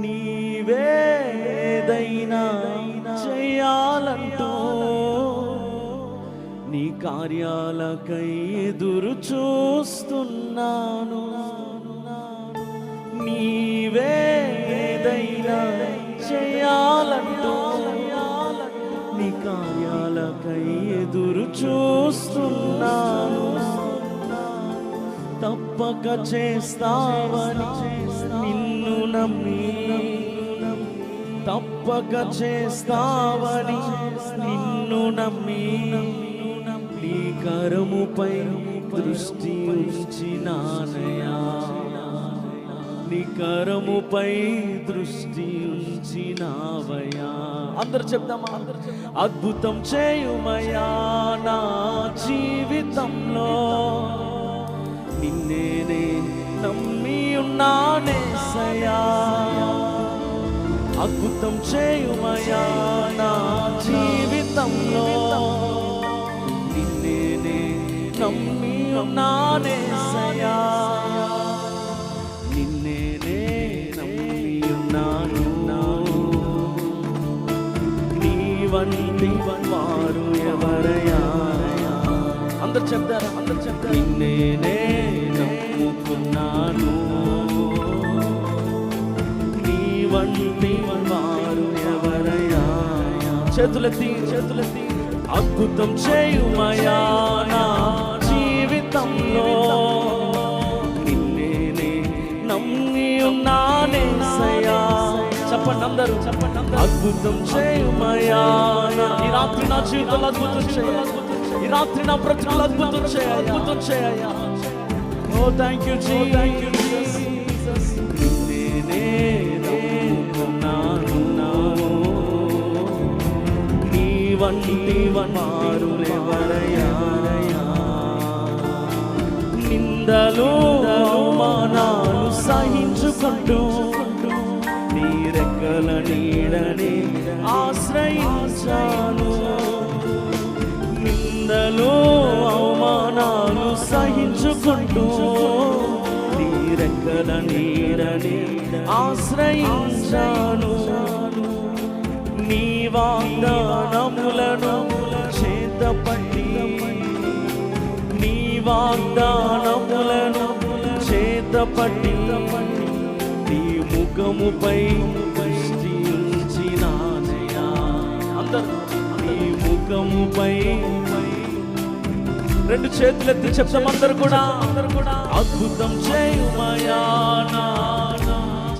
నీవేదైనా చేయాలంటూ నీ కార్యాలకై ఎదురు చూస్తున్నాను. నీవేదైనా చేయాలంటూ నీ కార్యాలకై ఎదురు చూస్తున్నాను. తప్పక చేస్తావని నిన్ను నమ్మి, తప్పక చేస్తావని నిన్ను నమ్మి, నీ కరముపై దృష్టి ఉంచినానయా, నీ కరముపై దృష్టి ఉంచినావయా. అందరు చెప్దామా? అద్భుతం చేయుమయా నా జీవితంలో, నిన్నే నమ్మి ఉన్నానేసయ్యా. అద్భుతం చేయుమయా నా జీవితంలో, నిన్నే నమ్మి ఉన్నానేసయ్యా. నిన్నే నమ్మి ఉన్నాను. నీ వంటి వారు ఎవరయ్యా? అందరు చెప్తారా? అందరు చెప్తారు. నిన్నే నమ్ముకున్నాను. నీ వంటి వారు ఎవరయ్యా? చేతులెత్తి చేతులెత్తి. అద్భుతం చేయుమయా నా జీవితంలో, నిన్నే నమ్మి ఉన్నానేసయ్యా. చెప్పండి అందరూ, చెప్పండి అందరూ. అద్భుతం చేయుమయా ఈ రాత్రి నా జీవితంలో అద్భుతం చేయాలి. ఈ రాత్రి నా బ్రతుకులు అద్భుతం చేయాలి, అద్భుతం చేయాలి. ఓ థ్యాంక్ యూ జీసస్. నిన్నే నమ్ముకున్నాను. నీ వంటి వారు ఎవరయ్యా? నిందలు అవమానాలు సహించుకుంటూ నీ రెక్కల నీడని ఆశ్రయించాను. నిందలు అవమానాలు సహించుకుంటూ నీ రెక్కల నీడని ఆశ్రయించాను. నీ వాగ్దానములను చేతపట్టి, నీ వాగ్దానములను చేతపట్టి, నీ ముఖముపై దృష్టి ఉంచినానయ్యా. అందరూ నీ ముఖముపై. రెండు చేతులెత్తి చెప్తాం అందరు కూడా. అద్భుతం చేయుమయా నా